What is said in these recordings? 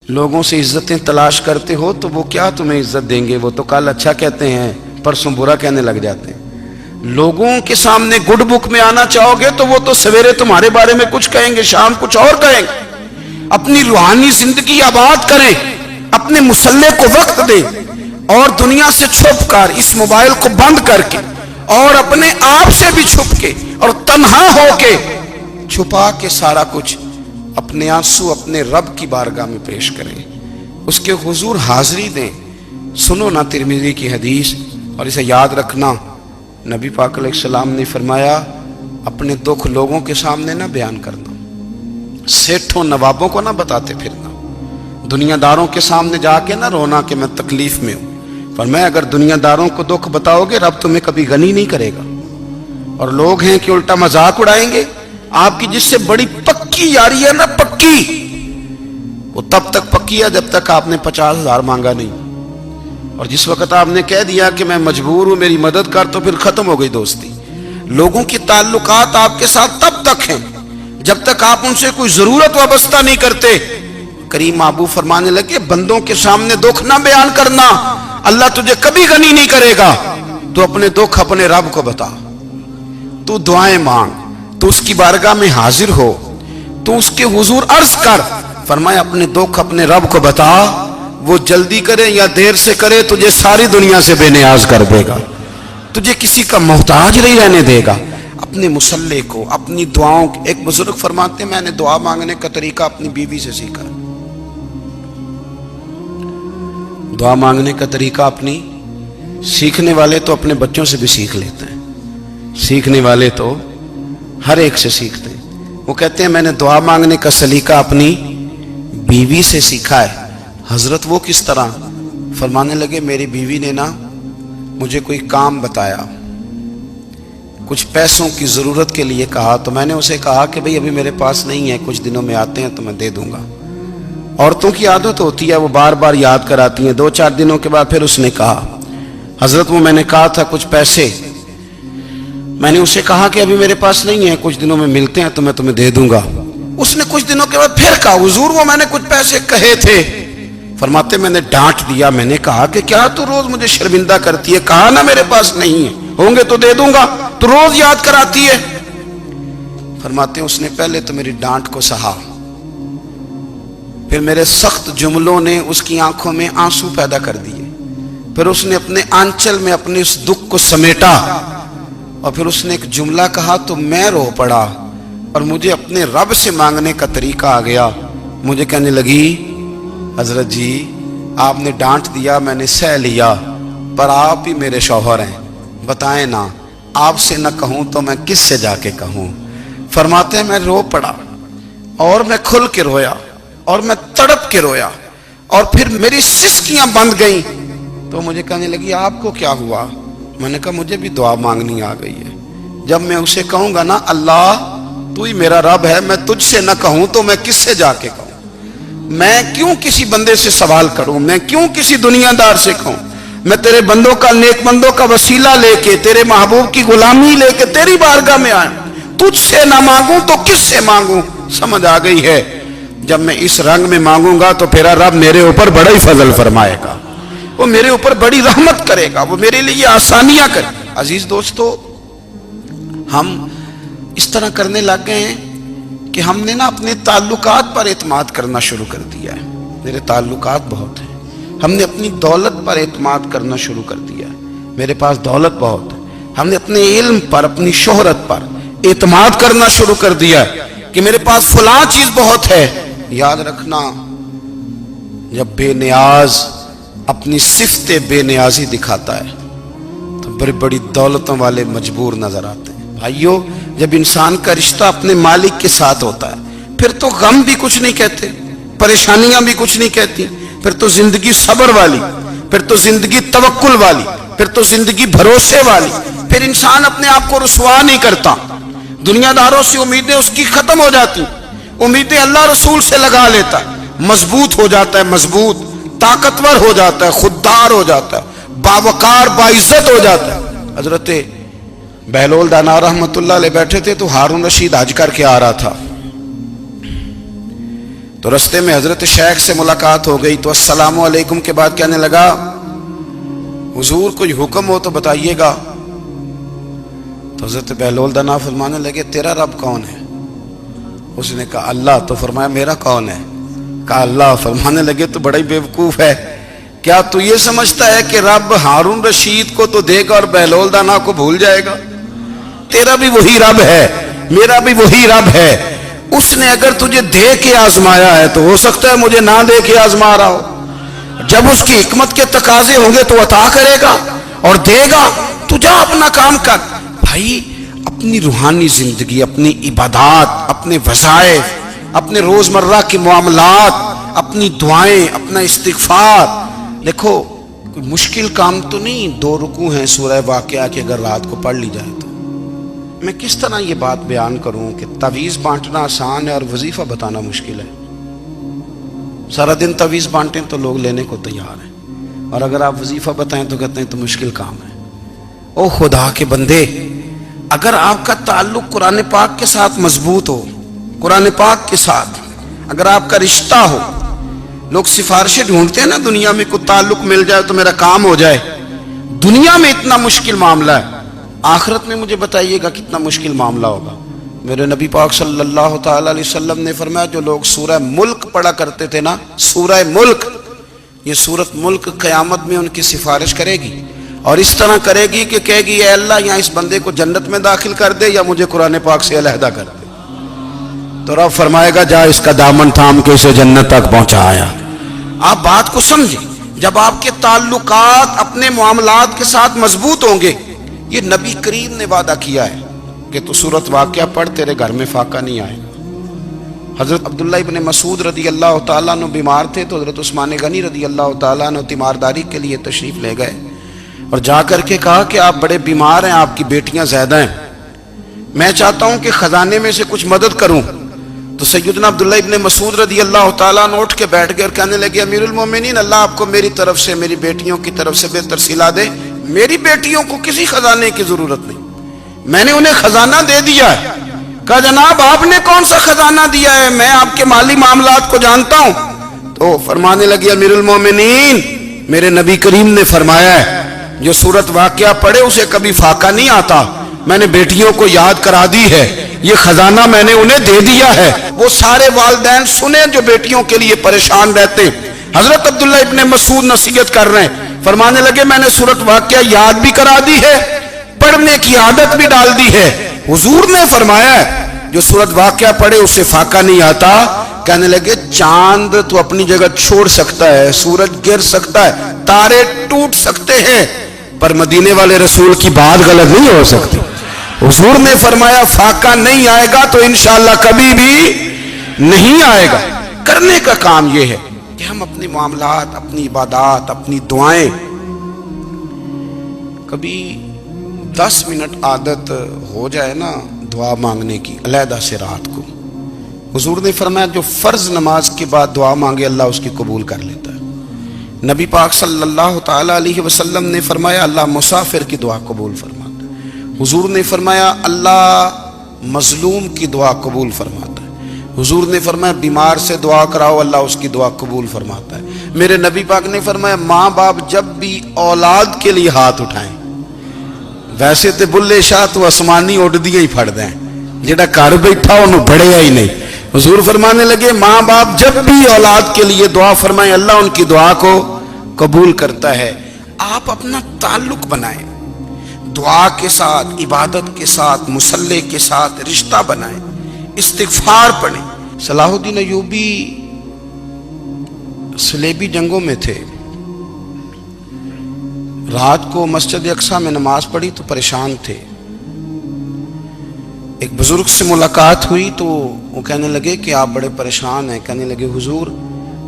لوگوں سے عزتیں تلاش کرتے ہو تو وہ کیا تمہیں عزت دیں گے؟ وہ تو کل اچھا کہتے ہیں، پرسوں برا کہنے لگ جاتے ہیں۔ لوگوں کے سامنے گڈ بک میں آنا چاہو گے تو وہ تو سویرے تمہارے بارے میں کچھ کہیں گے، شام کچھ اور کہیں گے۔ اپنی روحانی زندگی آباد کریں، اپنے مسلح کو وقت دیں، اور دنیا سے چھپ کر، اس موبائل کو بند کر کے، اور اپنے آپ سے بھی چھپ کے اور تنہا ہو کے، چھپا کے سارا کچھ اپنے آنسو اپنے رب کی بارگاہ میں پیش کریں، اس کے حضور حاضری دیں۔ سنو نا ترمذی کی حدیث، اور اسے یاد رکھنا، نبی پاک علیہ السلام نے فرمایا اپنے دکھ لوگوں کے سامنے نہ بیان کرنا، سیٹھوں نوابوں کو نہ بتاتے پھرنا، دنیا داروں کے سامنے جا کے نہ رونا کہ میں تکلیف میں ہوں۔ فرمایا اگر دنیا داروں کو دکھ بتاؤ گے رب تمہیں کبھی غنی نہیں کرے گا، اور لوگ ہیں کہ الٹا مذاق اڑائیں گے۔ آپ کی جس سے بڑی پکی یاری ہے نا، پکی، وہ تب تک پکی ہے جب تک آپ نے 50,000 مانگا نہیں، اور جس وقت آپ نے کہہ دیا کہ میں مجبور ہوں میری مدد کر، تو پھر ختم ہو گئی دوستی۔ لوگوں کی تعلقات آپ کے ساتھ تب تک ہیں جب تک آپ ان سے کوئی ضرورت وابستہ نہیں کرتے۔ کریم محبوب فرمانے لگے بندوں کے سامنے دکھ نہ بیان کرنا، اللہ تجھے کبھی غنی نہیں کرے گا۔ تو اپنے دکھ اپنے رب کو بتا، تو دعائیں مانگ، تو اس کی بارگاہ میں حاضر ہو، تو اس کے حضور عرض کر۔ فرمایا اپنے دکھ اپنے رب کو بتا، وہ جلدی کرے یا دیر سے کرے تجھے ساری دنیا سے بے نیاز کر دے گا، تجھے کسی کا محتاج نہیں رہنے دے گا۔ اپنے مسلح کو، اپنی دعاؤں، ایک بزرگ فرماتے ہیں میں نے دعا مانگنے کا طریقہ اپنی بیوی سے سیکھا۔ دعا مانگنے کا طریقہ اپنی، سیکھنے والے تو اپنے بچوں سے بھی سیکھ لیتے ہیں، سیکھنے والے تو ہر ایک سے سیکھتے ہیں۔ وہ کہتے ہیں میں نے دعا مانگنے کا سلیقہ اپنی بیوی سے سیکھا ہے۔ حضرت وہ کس طرح؟ فرمانے لگے میری بیوی نے نا مجھے کوئی کام بتایا، کچھ پیسوں کی ضرورت کے لیے کہا، تو میں نے اسے کہا کہ بھئی ابھی میرے پاس نہیں ہے، کچھ دنوں میں آتے ہیں تو میں دے دوں گا۔ عورتوں کی عادت ہوتی ہے وہ بار بار یاد کراتی ہیں، 2-4 دنوں کے بعد پھر اس نے کہا حضرت وہ میں نے کہا تھا کچھ پیسے، میں نے اسے کہا کہ ابھی میرے پاس نہیں ہے، کچھ دنوں میں ملتے ہیں تو میں تمہیں دے دوں گا۔ اس نے کچھ دنوں کے بعد پھر کہا حضور وہ میں نے کچھ پیسے کہے تھے۔ فرماتے میں نے ڈانٹ دیا، میں نے کہا کہ کیا تو روز مجھے شرمندہ کرتی ہے، کہا نا میرے پاس نہیں ہے، ہوں گے تو دے دوں گا، تو روز یاد کراتی ہے۔ فرماتے ہیں اس نے پہلے تو میری ڈانٹ کو سہا، پھر میرے سخت جملوں نے اس کی آنکھوں میں آنسو پیدا کر دیے، پھر اس نے اپنے آنچل میں اپنے اس دکھ کو سمیٹا، اور پھر اس نے ایک جملہ کہا تو میں رو پڑا، اور مجھے اپنے رب سے مانگنے کا طریقہ آ گیا۔ مجھے کہنے لگی حضرت جی آپ نے ڈانٹ دیا میں نے سہ لیا، پر آپ ہی میرے شوہر ہیں، بتائیں نا آپ سے نہ کہوں تو میں کس سے جا کے کہوں۔ فرماتے ہیں میں رو پڑا، اور میں کھل کے رویا، اور میں تڑپ کے رویا، اور پھر میری سسکیاں بند گئیں۔ تو مجھے کہنے لگی آپ کو کیا ہوا؟ میں نے کہا مجھے بھی دعا مانگنی آ گئی ہے، جب میں اسے کہوں گا نا اللہ تو ہی میرا رب ہے، میں تجھ سے نہ کہوں تو میں کس سے جا کے کہوں؟ میں کیوں کسی بندے سے سوال کروں؟ میں کیوں کسی دنیا دار سے کہوں؟ میں تیرے بندوں کا، نیک بندوں کا وسیلہ لے کے، تیرے محبوب کی غلامی لے کے تیری بارگاہ میں آیا، تجھ سے نہ مانگوں تو کس سے مانگوں؟ سمجھ آ گئی ہے جب میں اس رنگ میں مانگوں گا تو پھر رب میرے اوپر بڑا ہی فضل فرمائے گا، وہ میرے اوپر بڑی رحمت کرے گا، وہ میرے لیے آسانیاں کرے۔ عزیز دوستو ہم اس طرح کرنے لگ گئے ہیں کہ ہم نے نا اپنے تعلقات پر اعتماد کرنا شروع کر دیا ہے۔ میرے تعلقات بہت ہیں، ہم نے اپنی دولت پر اعتماد کرنا شروع کر دیا ہے، میرے پاس دولت بہت ہے۔ ہم نے اپنے علم پر، اپنی شہرت پر اعتماد کرنا شروع کر دیا ہے کہ میرے پاس فلاں چیز بہت ہے۔ یاد رکھنا جب بے نیاز اپنی صفت بے نیازی دکھاتا ہے تو بڑی بڑی دولتوں والے مجبور نظر آتے ہیں۔ بھائیو جب انسان کا رشتہ اپنے مالک کے ساتھ ہوتا ہے پھر تو غم بھی کچھ نہیں کہتے، پریشانیاں بھی کچھ نہیں کہتی، پھر تو زندگی صبر والی، پھر تو زندگی توکل والی، پھر تو زندگی بھروسے والی، پھر انسان اپنے آپ کو رسوا نہیں کرتا، دنیا داروں سے امیدیں اس کی ختم ہو جاتی، امیدیں اللہ رسول سے لگا لیتا ہے، مضبوط ہو جاتا ہے، مضبوط، طاقتور ہو جاتا ہے، خوددار ہو جاتا ہے، باوقار باعزت ہو جاتا ہے۔ حضرت بہلول دانا رحمت اللہ علیہ بیٹھے تھے تو ہارون رشید حج کر کے آ رہا تھا، تو رستے میں حضرت شیخ سے ملاقات ہو گئی تو السلام علیکم کے بعد کہنے لگا حضور کوئی حکم ہو تو بتائیے گا. تو حضرت بہلول دانا فرمانے لگے تیرا رب کون ہے؟ اس نے کہا اللہ. تو فرمایا میرا کون ہے؟ کہا اللہ. فرمانے لگے تو بڑا ہی بیوقوف ہے، کیا تو یہ سمجھتا ہے کہ رب ہارون رشید کو تو دے گا اور بہلول دانا کو بھول جائے گا؟ تیرا بھی وہی رب ہے، میرا بھی وہی رب ہے. اس نے اگر تجھے دے کے آزمایا ہے تو ہو سکتا ہے مجھے نہ دے کے آزما رہا ہو. جب اس کی حکمت کے تقاضے ہوں گے تو عطا کرے گا اور دے گا. تو جا اپنا کام کر. بھائی اپنی روحانی زندگی، اپنی عبادات، اپنے وظائف، اپنے روزمرہ کے معاملات، اپنی دعائیں، اپنا استغفار. دیکھو کوئی مشکل کام تو نہیں 2 رکوع ہیں سورہ واقعہ کہ اگر رات کو پڑھ لی جائے تو. میں کس طرح یہ بات بیان کروں کہ تعویذ بانٹنا آسان ہے اور وظیفہ بتانا مشکل ہے. سارا دن تعویذ بانٹیں تو لوگ لینے کو تیار ہیں، اور اگر آپ وظیفہ بتائیں تو کہتے ہیں تو مشکل کام ہے. او خدا کے بندے، اگر آپ کا تعلق قرآن پاک کے ساتھ مضبوط ہو، قرآن پاک کے ساتھ اگر آپ کا رشتہ ہو، لوگ سفارشیں ڈھونڈتے ہیں نا دنیا میں، کوئی تعلق مل جائے تو میرا کام ہو جائے. دنیا میں اتنا مشکل معاملہ ہے، آخرت میں مجھے بتائیے گا کتنا مشکل معاملہ ہوگا. میرے نبی پاک صلی اللہ تعالی علیہ وسلم نے فرمایا جو لوگ سورہ ملک پڑھا کرتے تھے نا، سورہ ملک، یہ سورت ملک قیامت میں ان کی سفارش کرے گی، اور اس طرح کرے گی کہ کہے گی اے اللہ یہاں اس بندے کو جنت میں داخل کر دے یا مجھے قرآن پاک سے علیحدہ کر دے. تو رب فرمائے گا جا اس کا دامن تھام کے اسے جنت تک پہنچایا. آپ بات کو سمجھیں، جب آپ کے تعلقات اپنے معاملات کے ساتھ مضبوط ہوں گے، یہ نبی کریم نے وعدہ کیا ہے کہ تو سورت واقعہ پڑھ تیرے گھر میں فاقہ نہیں آئے گا. حضرت عبداللہ ابن مسعود رضی اللہ تعالیٰ عنہ بیمار تھے تو حضرت عثمان غنی رضی اللہ تعالیٰ عنہ تیمارداری کے لیے تشریف لے گئے اور جا کر کے کہا کہ آپ بڑے بیمار ہیں، آپ کی بیٹیاں زیادہ ہیں، میں چاہتا ہوں کہ خزانے میں سے کچھ مدد کروں. تو سیدنا عبداللہ ابن مسعود رضی اللہ تعالیٰ عنہ اٹھ کے بیٹھ گئے اور کہنے لگے امیر المومنین اللہ آپ کو میری طرف سے، میری بیٹیوں کی طرف سے بہتر صلہ دے. میری بیٹیوں کو کسی خزانے کی ضرورت نہیں، میں نے انہیں خزانہ دے دیا ہے. کہا جناب آپ نے کون سا خزانہ دیا ہے، میں آپ کے مالی معاملات کو جانتا ہوں. تو فرمانے لگے امیر المومنین میرے نبی کریم نے فرمایا ہے جو سورت واقعہ پڑھے اسے کبھی فاقہ نہیں آتا. میں نے بیٹیوں کو یاد کرا دی ہے، یہ خزانہ میں نے انہیں دے دیا ہے. وہ سارے والدین سنیں جو بیٹیوں کے لیے پریشان رہتے. حضرت عبداللہ ابن مسعود نصیحت کر رہے ہیں، فرمانے لگے میں نے سورت واقعہ یاد بھی کرا دی ہے، پڑھنے کی عادت بھی ڈال دی ہے. حضور نے فرمایا ہے جو سورت واقعہ پڑھے اسے فاقہ نہیں آتا. کہنے لگے چاند تو اپنی جگہ چھوڑ سکتا ہے، سورج گر سکتا ہے، تارے ٹوٹ سکتے ہیں، پر مدینے والے رسول کی بات غلط نہیں ہو سکتی. حضور نے فرمایا فاقہ نہیں آئے گا تو انشاءاللہ کبھی بھی نہیں آئے گا. کرنے کا کام یہ ہے کہ ہم اپنے معاملات، اپنی عبادات، اپنی دعائیں کبھی 10 منٹ عادت ہو جائے نا دعا مانگنے کی علیحدہ سے رات کو. حضور نے فرمایا جو فرض نماز کے بعد دعا مانگے اللہ اس کی قبول کر لیتا ہے. نبی پاک صلی اللہ تعالی علیہ وسلم نے فرمایا اللہ مسافر کی دعا قبول فرماتا ہے. حضور نے فرمایا اللہ مظلوم کی دعا قبول فرماتا ہے. حضور نے فرمایا بیمار سے دعا کراؤ اللہ اس کی دعا قبول فرماتا ہے. میرے نبی پاک نے فرمایا ماں باپ جب بھی اولاد کے لیے ہاتھ اٹھائیں، ویسے تے بلے شاہ تو آسمانی اڈدیاں ہی پھڑ دیں، جڑا گھر بیٹھا انہوں بڑھیا ہی نہیں. حضور فرمانے لگے ماں باپ جب بھی اولاد کے لیے دعا فرمائیں اللہ ان کی دعا کو قبول کرتا ہے. آپ اپنا تعلق بنائیں دعا کے ساتھ، عبادت کے ساتھ، مصلی کے ساتھ رشتہ بنائیں، استغفار پڑھیں. صلاح الدین ایوبی صلیبی جنگوں میں تھے، رات کو مسجد اقصی میں نماز پڑھی تو پریشان تھے. ایک بزرگ سے ملاقات ہوئی تو وہ کہنے لگے کہ آپ بڑے پریشان ہیں. کہنے لگے حضور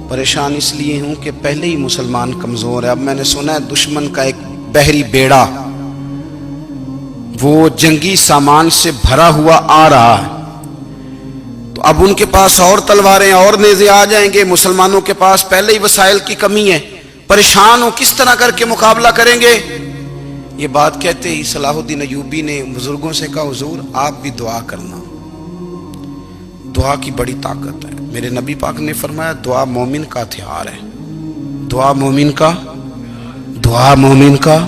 پریشان اس لیے ہوں کہ پہلے ہی مسلمان کمزور ہے، اب میں نے سنا ہے دشمن کا ایک بحری بیڑا وہ جنگی سامان سے بھرا ہوا آ رہا ہے، تو اب ان کے پاس اور تلواریں اور نیزے آ جائیں گے، مسلمانوں کے پاس پہلے ہی وسائل کی کمی ہے، پریشان ہو کس طرح کر کے مقابلہ کریں گے. یہ بات کہتے ہی صلاح الدین ایوبی نے بزرگوں سے کہا حضور آپ بھی دعا کرنا. دعا کی بڑی طاقت ہے. میرے نبی پاک نے فرمایا دعا مومن کا ہتھیار ہے. دعا مومن کا.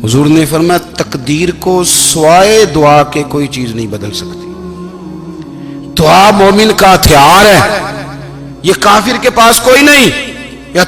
حضور نے فرمایا تقدیر کو سوائے دعا کے کوئی چیز نہیں بدل سکتی. دعا مومن کا ہتھیار ہے. یہ کافر کے پاس کوئی نہیں. یہ